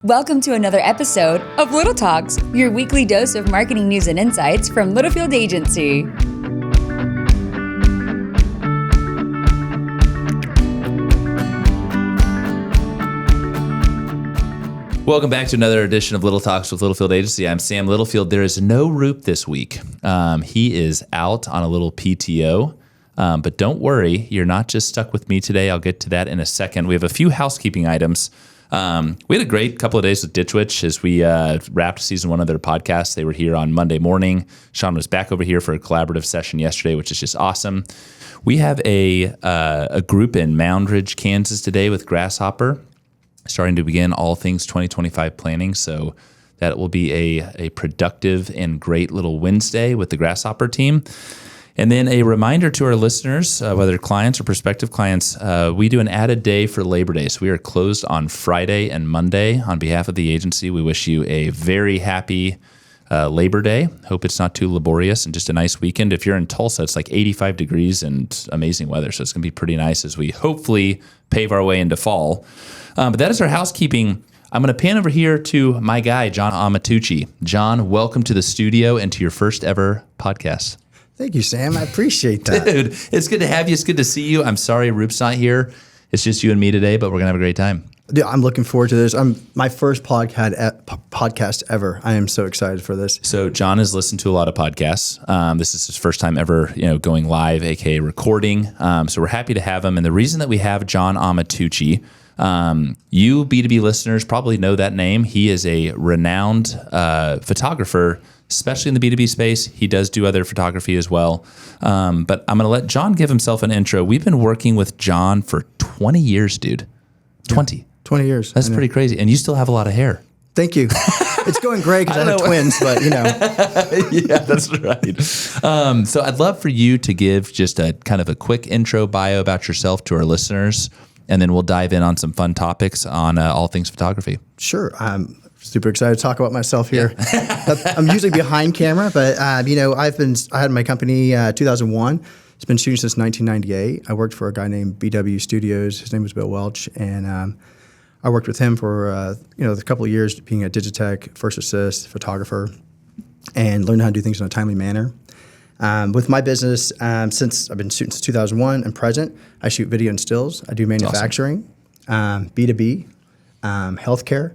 Welcome to another episode of Little Talks, your weekly dose of marketing news and insights from Littlefield Agency. Welcome back to another edition of Little Talks with Littlefield Agency. I'm Sam Littlefield. There is no Roop this week. He is out on a little PTO, but don't worry, you're not just stuck with me today. I'll get to that in a second. We have a few housekeeping items. We had a great couple of days with Ditch Witch as we wrapped season 1 of their podcast. They were here on Monday morning. Sean was back over here for a collaborative session yesterday, which is just awesome. We have a group in Moundridge, Kansas today with Grasshopper, starting to begin all things 2025 planning. So that will be a productive and great little Wednesday with the Grasshopper team. And then a reminder to our listeners, whether clients or prospective clients, we do an added day for Labor Day. So we are closed on Friday and Monday. On behalf of the agency, we wish you a very happy Labor Day. Hope it's not too laborious and just a nice weekend. If you're in Tulsa, it's like 85 degrees and amazing weather. So it's going to be pretty nice as we hopefully pave our way into fall. But that is our housekeeping. I'm going to pan over here to my guy, John Amatucci. John, welcome to the studio and to your first ever podcast. Thank you, Sam. I appreciate that. Dude, it's good to have you. It's good to see you. I'm sorry Roop's not here. It's just you and me today, but we're going to have a great time. Dude, I'm looking forward to this. My first podcast ever. I am so excited for this. So John has listened to a lot of podcasts. This is his first time ever, going live, aka recording. So we're happy to have him. And the reason that we have John Amatucci, you B2B listeners probably know that name. He is a renowned photographer, especially in the B2B space. He does do other photography as well. But I'm going to let John give himself an intro. We've been working with John for 20 years, dude. 20. Yeah, 20 years. That's pretty crazy. And you still have a lot of hair. Thank you. It's going great because I have twins, but Yeah, that's right. So I'd love for you to give just a kind of a quick intro bio about yourself to our listeners, and then we'll dive in on some fun topics on all things photography. Sure. I'm super excited to talk about myself here. Yeah. I'm usually behind camera, but I had my company 2001. It's been shooting since 1998. I worked for a guy named BW Studios. His name was Bill Welch, and I worked with him for a couple of years, being a Digitech, first assist, photographer, and learned how to do things in a timely manner. With my business, since I've been shooting since 2001 and present, I shoot video and stills. I do manufacturing, B2B, healthcare,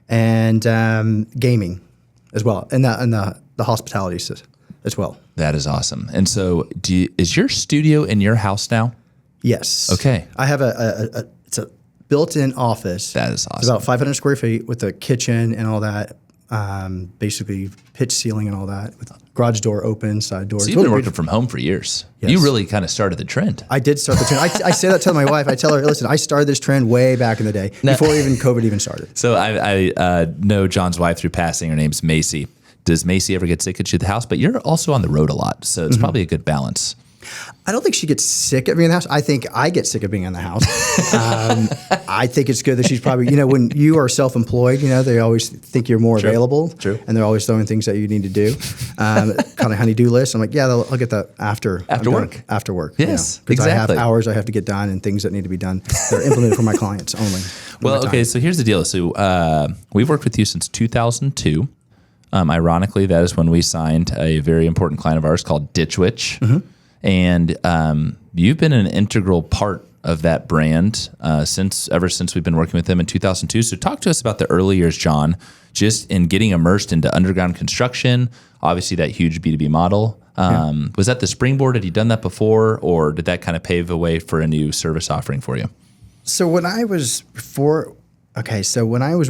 and gaming as well, and the hospitality as well. That is awesome. And so is your studio in your house now? Yes. Okay. I have it's a built-in office. That is awesome. It's about 500 square feet with a kitchen and all that, basically pitch ceiling and all that, with garage door open, side door. So you've been working from home for years. Yes. You really kind of started the trend. I did start the trend. I say that to my wife. I tell her, listen, I started this trend way back in the day, before even COVID even started. So I know John's wife through passing. Her name's Macy. Does Macy ever get sick at you at the house? But you're also on the road a lot, so it's probably a good balance. I don't think she gets sick of being in the house. I think I get sick of being in the house. I think it's good that she's probably, when you are self-employed, they always think you're more available. True. And they're always throwing things that you need to do. Kind of honey-do list. I'm like, yeah, I'll get that after work. After work. Yes, because exactly. I have hours I have to get done and things that need to be done. They're implemented for my clients only. Well, okay, so here's the deal. So we've worked with you since 2002. Ironically, that is when we signed a very important client of ours called Ditch Witch. Mm-hmm. And you've been an integral part of that brand ever since we've been working with them in 2002. So talk to us about the early years, John, just in getting immersed into underground construction, obviously that huge B2B model. Was that the springboard? Had you done that before, or did that kind of pave the way for a new service offering for you? So when I was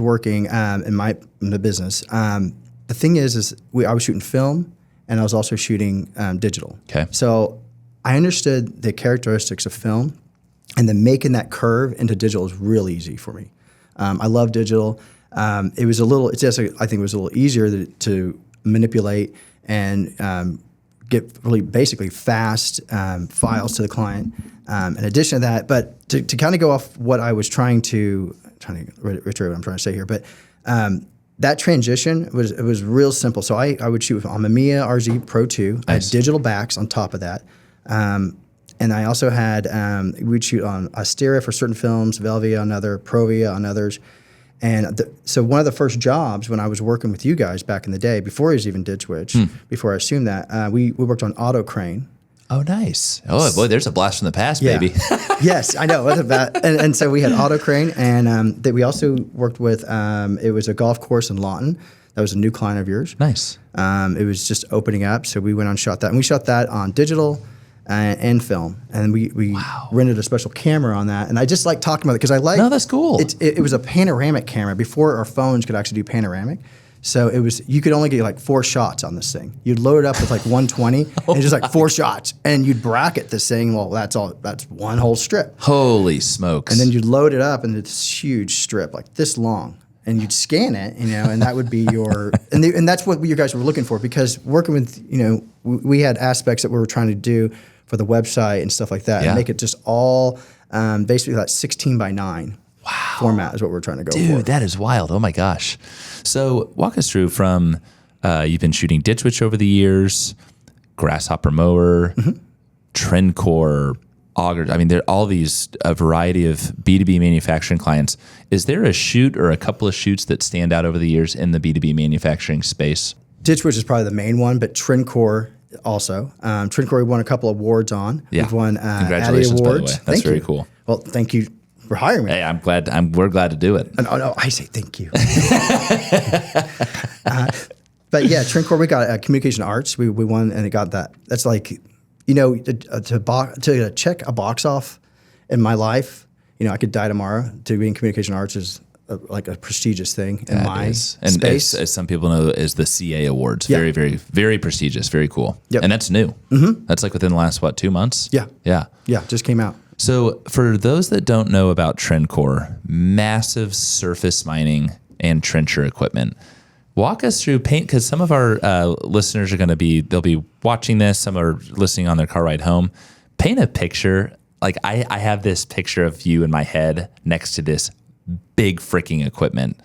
working in the business, the thing is I was shooting film, and I was also shooting digital. Okay. So I understood the characteristics of film, and then making that curve into digital is really easy for me. I love digital. I think it was a little easier to manipulate and get really basically fast files to the client. In addition to that, but to kind of go off what I was trying to reiterate what I'm trying to say here, but that transition was real simple. So I would shoot on Mamiya RZ Pro 2. Nice. I had digital backs on top of that. And I also had, we'd shoot on Asteria for certain films, Velvia on other, Provia on others. And so one of the first jobs when I was working with you guys back in the day, before I was even Ditch Witch, before I assumed that, we worked on auto crane. Oh, nice. Oh, boy, there's a blast from the past, baby. Yes, I know. And so we had auto crane, and we also worked with, it was a golf course in Lawton. That was a new client of yours. Nice. It was just opening up, so we went on and shot that. And we shot that on digital and film. And we rented a special camera on that. And I just like talking about it because I like... No, that's cool. It was a panoramic camera before our phones could actually do panoramic. So it was, you could only get like 4 shots on this thing. You'd load it up with like 120 and just like 4 shots. And you'd bracket this thing. Well, that's one whole strip. Holy smokes. And then you'd load it up into this huge strip, like this long. And you'd scan it, and that would be your, and that's what you guys were looking for, because working with, we had aspects that we were trying to do for the website and stuff like that, and make it just all basically that 16 by 9 format is what we're trying to go for. Dude, that is wild. Oh my gosh. So walk us through from, you've been shooting Ditch Witch over the years, Grasshopper Mower, Trendcore, Auger. I mean, there are all these, a variety of B2B manufacturing clients. Is there a shoot or a couple of shoots that stand out over the years in the B2B manufacturing space? Ditch Witch is probably the main one, but Trendcore also. Trendcore we won a couple of awards on. Yeah. We've won Congratulations, Addy by awards. the way. That's very cool. Well, thank you for hiring me. Hey, I'm glad. We're glad to do it. No, I say thank you. But yeah, Trendcore, we got communication arts. We won, and it got that. That's like, to check a box off in my life, I could die tomorrow. To be in communication arts is like a prestigious thing in my space. As some people know, is the CA Awards. Yeah. Very, very, very prestigious. Very cool. Yep. And that's new. Mm-hmm. That's like within the last, 2 months? Yeah. Yeah. Yeah, just came out. So for those that don't know about Trendcore, massive surface mining and trencher equipment. Walk us through because some of our listeners are they'll be watching this. Some are listening on their car ride home. Paint a picture. Like I have this picture of you in my head next to this big freaking equipment.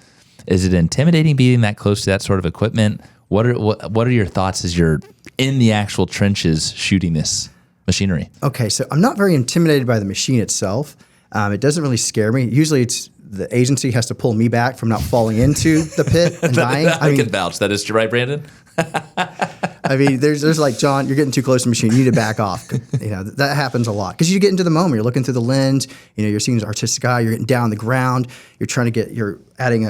Is it intimidating being that close to that sort of equipment? What are your thoughts as you're in the actual trenches shooting this machinery? Okay, so I'm not very intimidated by the machine itself. It doesn't really scare me. Usually it's the agency has to pull me back from not falling into the pit and dying. I can vouch. That is true, right, Brandon? I mean, there's like, John, you're getting too close to the machine. You need to back off. That happens a lot because you get into the moment. You're looking through the lens. You're seeing this artistic eye. You're getting down on the ground. You're adding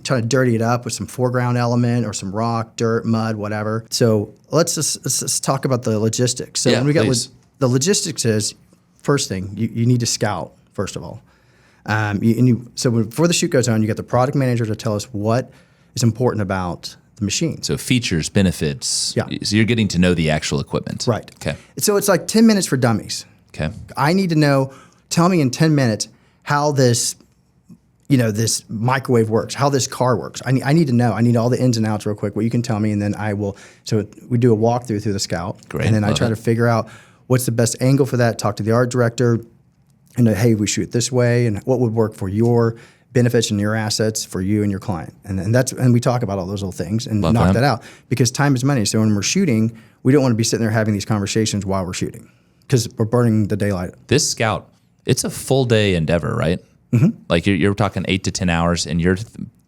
trying to dirty it up with some foreground element or some rock, dirt, mud, whatever. So let's just talk about the logistics. So when we got the logistics is first thing you need to scout first of all. So before the shoot goes on, you get the product manager to tell us what is important about the machine. So features, benefits. Yeah. So you're getting to know the actual equipment. Right. Okay. So it's like 10 minutes for dummies. Okay. I need to know, tell me in 10 minutes how this, this microwave works, how this car works. I need to know. I need all the ins and outs real quick, what you can tell me, and then I will. So we do a walkthrough through the Scout. Great. And then I try to figure out what's the best angle for that, talk to the art director, and hey, we shoot this way, and what would work for your benefits and your assets for you and your client. And we talk about all those little things and knock that out because time is money. So when we're shooting, we don't want to be sitting there having these conversations while we're shooting because we're burning the daylight. This Scout, it's a full day endeavor, right? Mm-hmm. Like you're talking 8 to 10 hours and you're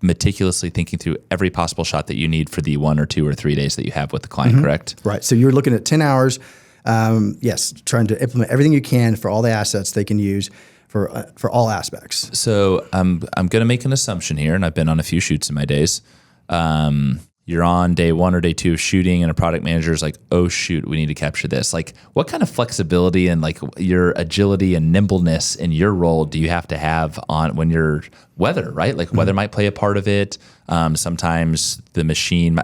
meticulously thinking through every possible shot that you need for the 1 or 2 or 3 days that you have with the client, correct? Right. So you're looking at 10 hours. Yes, trying to implement everything you can for all the assets they can use for all aspects. So I'm going to make an assumption here, and I've been on a few shoots in my days. You're on day 1 or day 2 of shooting, and a product manager is like, "Oh shoot, we need to capture this." Like, what kind of flexibility and like your agility and nimbleness in your role do you have to have on when you're weather, right? Like weather might play a part of it. Sometimes the machine.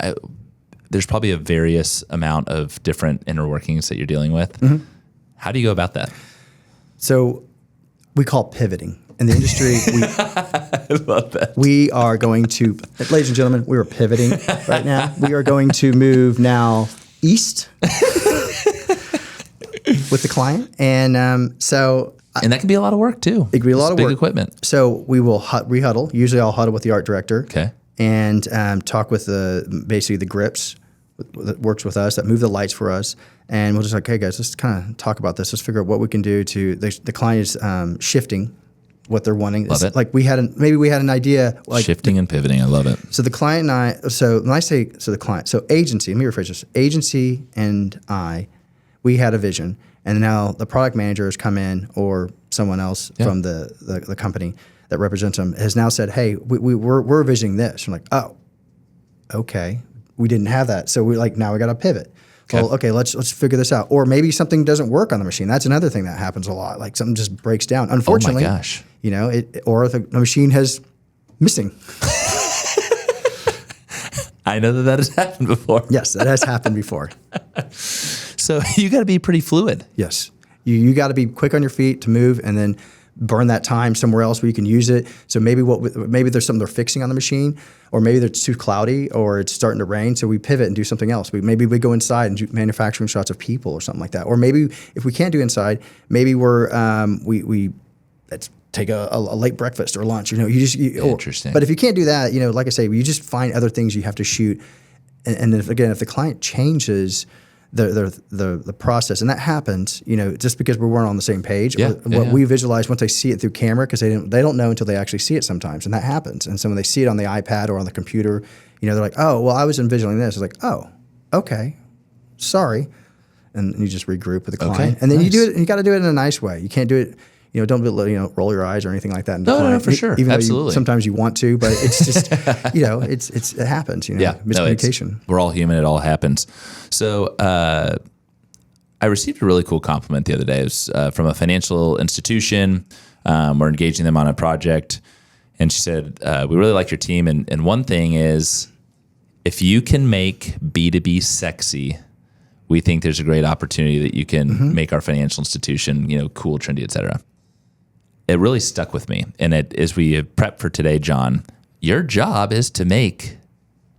There's probably a various amount of different inner workings that you're dealing with. Mm-hmm. How do you go about that? So we call pivoting. In the industry, I love that. We are going to, ladies and gentlemen, we are pivoting right now. We are going to move now east with the client. And and that can be a lot of work too. It can be a lot of big work. Equipment. So we will re-huddle. Usually I'll huddle with the art director. Okay. And talk with basically the grips that works with us, that move the lights for us. And we'll just like, hey guys, let's kind of talk about this. Let's figure out what we can do to, the client is shifting what they're wanting. Love it. Like maybe we had an idea. Like shifting and pivoting. I love it. So the client and I, so when I say, the client, so agency, let me rephrase this. Agency and we had a vision, and now the product manager has come in, or someone else from the company that represents them has now said, hey, we're envisioning this. I'm like, oh, okay. We didn't have that. So now we got to pivot. Okay. Well, okay, let's figure this out. Or maybe something doesn't work on the machine. That's another thing that happens a lot. Like something just breaks down. Unfortunately, oh my gosh. Or the machine has missing. I know that has happened before. Yes, that has happened before. So you got to be pretty fluid. Yes, you got to be quick on your feet to move, and then burn that time somewhere else where you can use it. So maybe there's something they're fixing on the machine, or maybe it's too cloudy, or it's starting to rain. So we pivot and do something else. Maybe we go inside and do manufacturing shots of people or something like that. Or maybe if we can't do inside, maybe let's take a late breakfast or lunch. Interesting. But if you can't do that, like I say, you just find other things you have to shoot. And then if the client changes the process, and that happens, just because we weren't on the same page. We visualize once they see it through camera, because they don't know until they actually see it sometimes, and that happens. And so when they see it on the iPad or on the computer, they're like, oh, well, I was envisioning this. It's like, oh, okay, sorry, and you just regroup with the client, and then you do it. And you got to do it in a nice way. You can't do it. Don't roll your eyes or anything like that. No, for sure. Even Absolutely. Though sometimes you want to, but it's just, it happens. Miscommunication. We're all human. It all happens. So I received a really cool compliment the other day. It was from a financial institution. We're engaging them on a project, and she said, "We really like your team, and one thing is, if you can make B2B sexy, we think there's a great opportunity that you can make our financial institution, cool, trendy, et cetera." It really stuck with me. And as we prep for today, John, your job is to make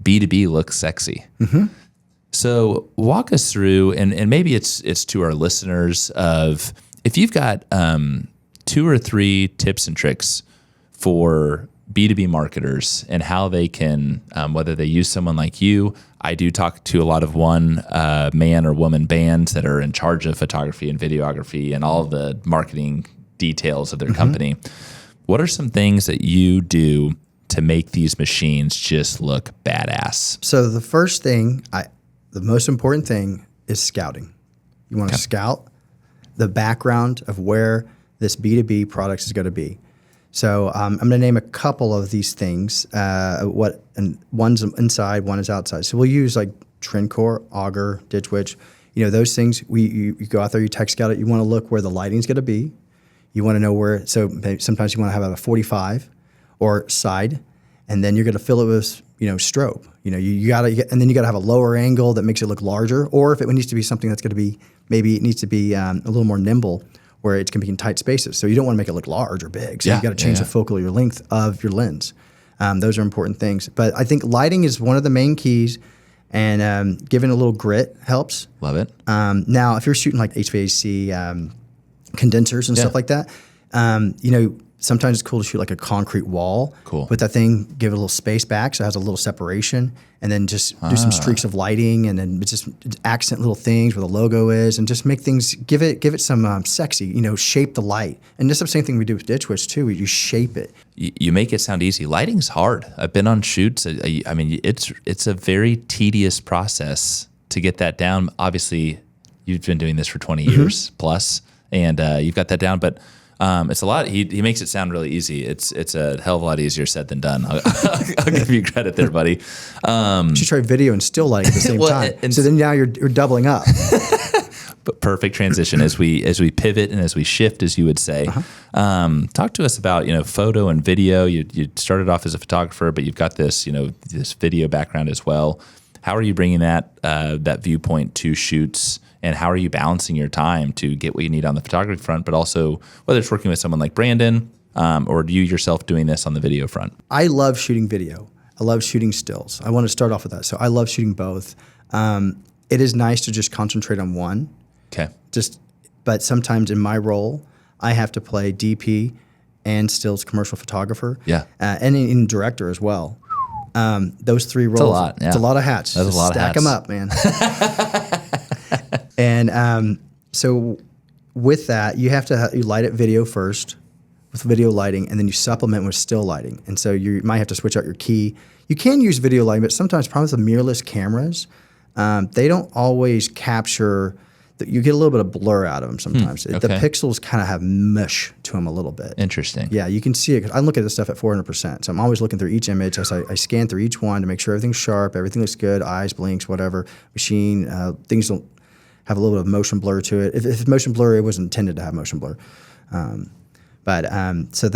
B2B look sexy. Mm-hmm. So walk us through, and maybe it's to our listeners of, if you've got 2 or 3 tips and tricks for B2B marketers and how they can, whether they use someone like you. I do talk to a lot of one man or woman bands that are in charge of photography and videography and all of the marketing details of their company. What are some things that you do to make these machines just look badass? So the first thing, the most important thing is scouting. You want to scout the background of where this B2B product is going to be. So I'm going to name a couple of these things. And one's inside, one is outside. So we'll use like Trendcore, Augur, Ditch Witch. Those things. You go out there, you tech scout it. You want to look where the lighting's going to be. You want to know where. So sometimes you want to have a 45 or side, and then you're going to fill it with strobe. You got to, and then you got to have a lower angle that makes it look larger. Or if it needs to be something that's going to be, maybe it needs to be a little more nimble, where it can be in tight spaces. So you don't want to make it look large or big. So you got to change the focal or length of your lens. Those are important things. But I think lighting is one of the main keys, and giving a little grit helps. Love it. Now, if you're shooting like HVAC condensers and stuff like that, sometimes it's cool to shoot like a concrete wall. Cool. With that thing, give it a little space back so it has a little separation, and then just do some streaks of lighting, and then just accent little things where the logo is, and just make things, give it some sexy, shape the light. And this is the same thing we do with Ditch Witch too. You shape it. You make it sound easy. Lighting's hard. I've been on shoots. I mean, it's a very tedious process to get that down. Obviously, you've been doing this for 20 years plus, and you've got that down, but it's a lot. He makes it sound really easy. It's a hell of a lot easier said than done. I'll give you credit there, buddy. You should try video and still light at the same time. So then now you're doubling up. But perfect transition as we pivot and as we shift, as you would say. Talk to us about photo and video. You started off as a photographer, but you've got this this video background as well. How are you bringing that viewpoint to shoots? And how are you balancing your time to get what you need on the photography front, but also whether it's working with someone like Brandon or you yourself doing this on the video front? I love shooting video. I love shooting stills. I want to start off with that. So I love shooting both. It is nice to just concentrate on one. Okay. But sometimes in my role, I have to play DP and stills commercial photographer. Yeah. And in director as well. Those 3 roles. It's a lot. Yeah. It's a lot of hats. That's a lot of hats. Stack them up, man. And so with that, you have to you light it video first, with video lighting, and then you supplement with still lighting. And so you might have to switch out your key. You can use video lighting, but sometimes problems with mirrorless cameras, they don't always capture. You get a little bit of blur out of them sometimes. Okay. The pixels kind of have mush to them a little bit. Interesting. Yeah, you can see it. I look at this stuff at 400%. So I'm always looking through each image as I scan through each one to make sure everything's sharp, everything looks good, eyes, blinks, whatever, machine, things don't have a little bit of motion blur to it. If it's motion blur, it wasn't intended to have motion blur. So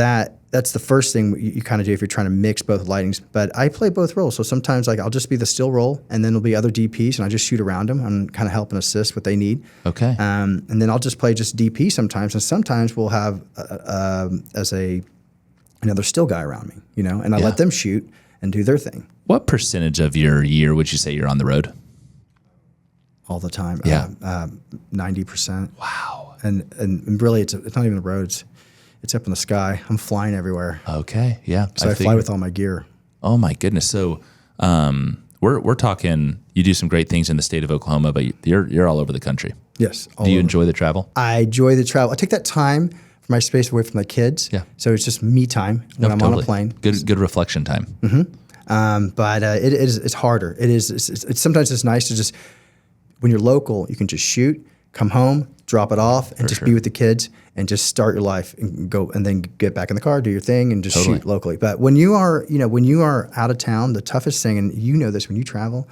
that's the first thing you kind of do if you're trying to mix both lightings. But I play both roles. So sometimes I'll just be the still role, and then there'll be other DPs, and I just shoot around them and kind of help and assist what they need. Okay. And then I'll just play just DP sometimes, and sometimes we'll have as another still guy around me, and I let them shoot and do their thing. What percentage of your year would you say you're on the road? All the time. Yeah. 90%. Wow. And really, it's not even the roads. It's up in the sky. I'm flying everywhere. Okay. Yeah. So I fly with all my gear. Oh my goodness. So we're talking. You do some great things in the state of Oklahoma, but you're all over the country. Yes. Do you enjoy the travel? I enjoy the travel. I take that time for my space away from my kids. Yeah. So it's just me time when I'm on a plane. Good reflection time. Mm-hmm. But it's harder. It's sometimes it's nice to just, when you're local, you can just shoot, come home, drop it off, and be with the kids and just start your life and go, and then get back in the car, do your thing, and just shoot locally. But when you are out of town, the toughest thing, and you know this when you travel,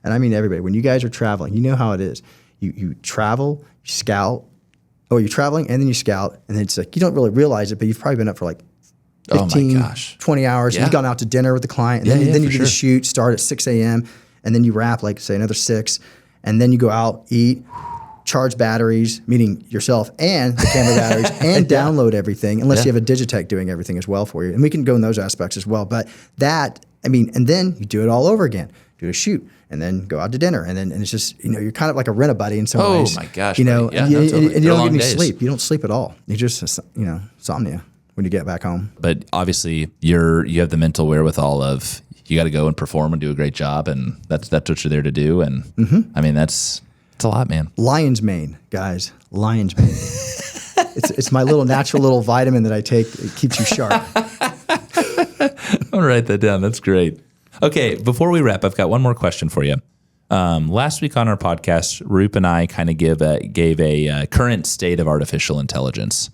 and I mean everybody, when you guys are traveling, you know how it is. You travel, you scout, you're traveling and then you scout, and then it's like you don't really realize it, but you've probably been up for like 15, 20 hours. Yeah. You've gone out to dinner with the client, and then you do the shoot, start at 6 a.m., and then you wrap like, say, another 6, and then you go out, eat, charge batteries, meaning yourself and the camera batteries, and download everything, unless you have a Digitech doing everything as well for you. And we can go in those aspects as well. But and then you do it all over again. Do a shoot, and then go out to dinner, and it's just, you're kind of like a rent-a-buddy in some ways. Oh my gosh. And you don't get any days. sleep. You don't sleep at all. You just, insomnia when you get back home. But obviously you have the mental wherewithal of, you got to go and perform and do a great job, and that's what you're there to do. And I mean, it's a lot, man. Lion's mane, guys. Lion's mane. It's my little natural little vitamin that I take. It keeps you sharp. I'm gonna write that down. That's great. Okay, before we wrap, I've got one more question for you. Last week on our podcast, Roop and I kind of gave a current state of artificial intelligence.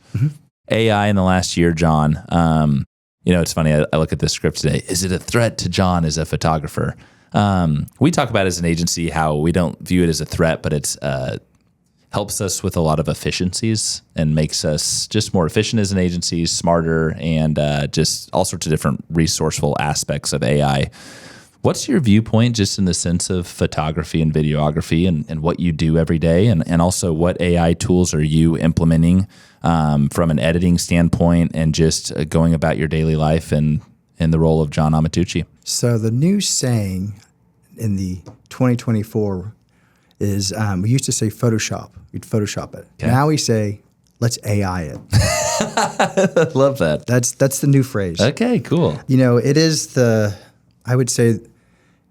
AI in the last year, John. It's funny. I look at this script today. Is it a threat to John as a photographer? We talk about as an agency how we don't view it as a threat, but it's helps us with a lot of efficiencies and makes us just more efficient as an agency, smarter, and just all sorts of different resourceful aspects of AI. What's your viewpoint just in the sense of photography and videography and what you do every day? And also what AI tools are you implementing from an editing standpoint and just going about your daily life and in the role of John Amatucci? So the new saying in the 2024 is, we used to say Photoshop. We'd Photoshop it. Okay. Now we say, let's AI it. I love that. That's the new phrase. Okay, cool. It is I would say,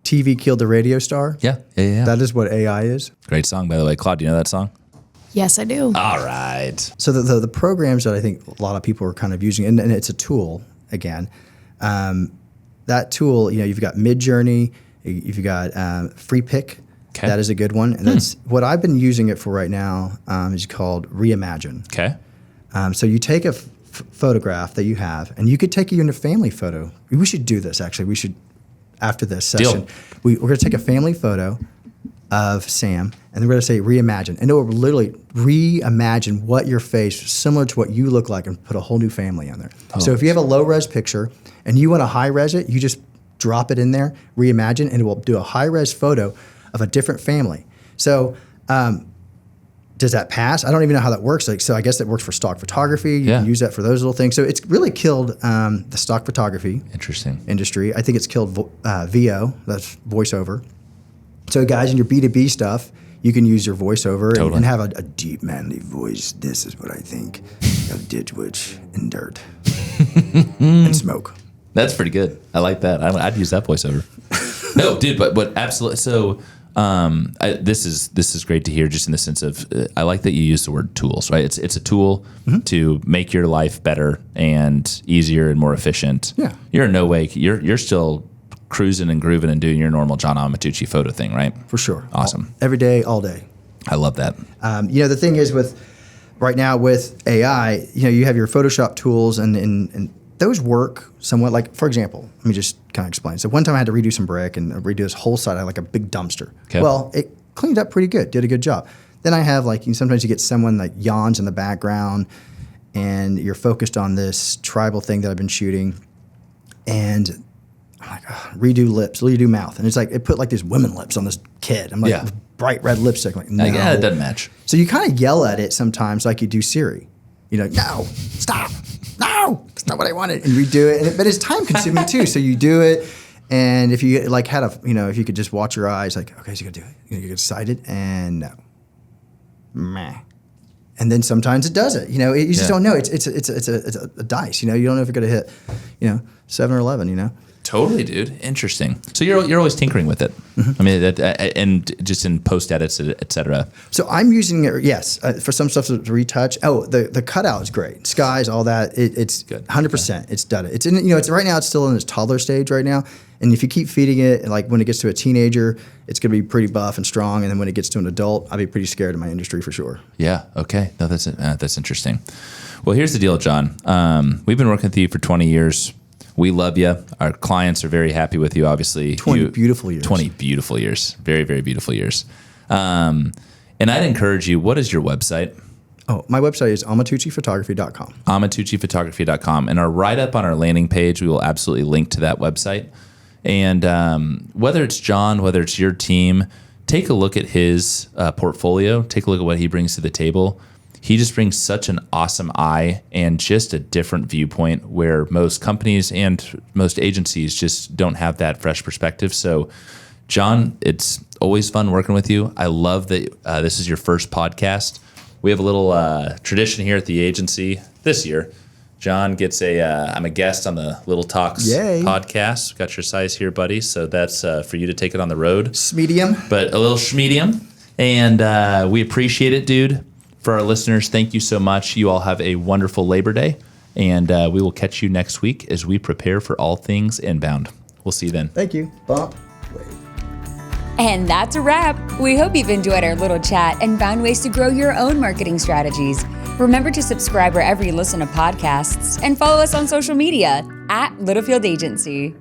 TV killed the radio star. Yeah. That is what AI is. Great song, by the way. Claude, do you know that song? Yes, I do. All right. So the programs that I think a lot of people are kind of using, and it's a tool, again, that tool, you've got Midjourney, you've got Free Pick. Okay. That is a good one. And that's what I've been using it for right now, is called Reimagine. Okay. So you take a photograph that you have, and you could take your family photo. We should do this, actually. We should, after this session, we're going to take a family photo of Sam, and we're going to say reimagine. And it will literally reimagine what your face, similar to what you look like, and put a whole new family on there. Oh, so if you have a low-res picture, and you want to high-res it, you just drop it in there, reimagine, and it will do a high-res photo of a different family. So does that pass? I don't even know how that works. So I guess it works for stock photography. You can use that for those little things. So it's really killed the stock photography industry. I think it's killed VO, that's voiceover. So guys, in your B2B stuff, you can use your voiceover and have a deep, manly voice. This is what I think of Ditch Witch and dirt and smoke. That's pretty good. I like that. I'd use that voiceover. No, dude, but absolutely. So This is great to hear, just in the sense of I like that you use the word tools, right? It's a tool to make your life better and easier and more efficient. Yeah, you're in no way you're still cruising and grooving and doing your normal John Amatucci photo thing, right? For sure. Awesome. Every day, all day. I love that. The thing is right now with AI, you have your Photoshop tools and those work somewhat. Like, for example, let me just kind of explain. So one time I had to redo some brick and redo this whole side. I had like a big dumpster. Okay. Well, it cleaned up pretty good, did a good job. Then I have sometimes you get someone that yawns in the background and you're focused on this tribal thing that I've been shooting. And I'm like, redo lips, redo mouth. And it's like, it put like these women lips on this kid. I'm like, bright red lipstick. I'm like, no. Yeah, it doesn't match. So you kind of yell at it sometimes like you do Siri. No, stop. No, that's not what I wanted. And redo it. But it's time consuming too. So you do it. And if you if you could just watch your eyes, like, okay, so you got to do it. You get excited and no. Meh. And then sometimes it does it. You just don't know. It's a dice. You don't know if you're going to hit, 7 or 11. Totally, dude. Interesting. So you're always tinkering with it. I mean, and just in post edits, et cetera. So I'm using it, yes, for some stuff to retouch. Oh, the cutout is great. Skies, all that. It's good. 100%. Okay. It's done it. It's in. It's right now. It's still in its toddler stage right now. And if you keep feeding it, like when it gets to a teenager, it's going to be pretty buff and strong. And then when it gets to an adult, I'll be pretty scared of my industry for sure. Yeah. Okay. No, that's interesting. Well, here's the deal, John. We've been working with you for 20 years. We love you. Our clients are very happy with you, obviously. 20 beautiful years. 20 beautiful years. Very, very beautiful years. And I'd encourage you, what is your website? Oh, my website is amatucciphotography.com. amatucciphotography.com. And our write-up on our landing page, we will absolutely link to that website. And whether it's John, whether it's your team, take a look at his portfolio. Take a look at what he brings to the table. He just brings such an awesome eye and just a different viewpoint where most companies and most agencies just don't have that fresh perspective. So, John, it's always fun working with you. I love that this is your first podcast. We have a little tradition here at the agency this year. John gets I'm a guest on the Little Talks podcast. Got your size here, buddy. So that's for you to take it on the road. Schmedium. But a little schmedium. And we appreciate it, dude. For our listeners, thank you so much. You all have a wonderful Labor Day, and we will catch you next week as we prepare for all things inbound. We'll see you then. Thank you. Bump. Wait. And that's a wrap. We hope you've enjoyed our little chat and found ways to grow your own marketing strategies. Remember to subscribe wherever you listen to podcasts and follow us on social media @Littlefield Agency.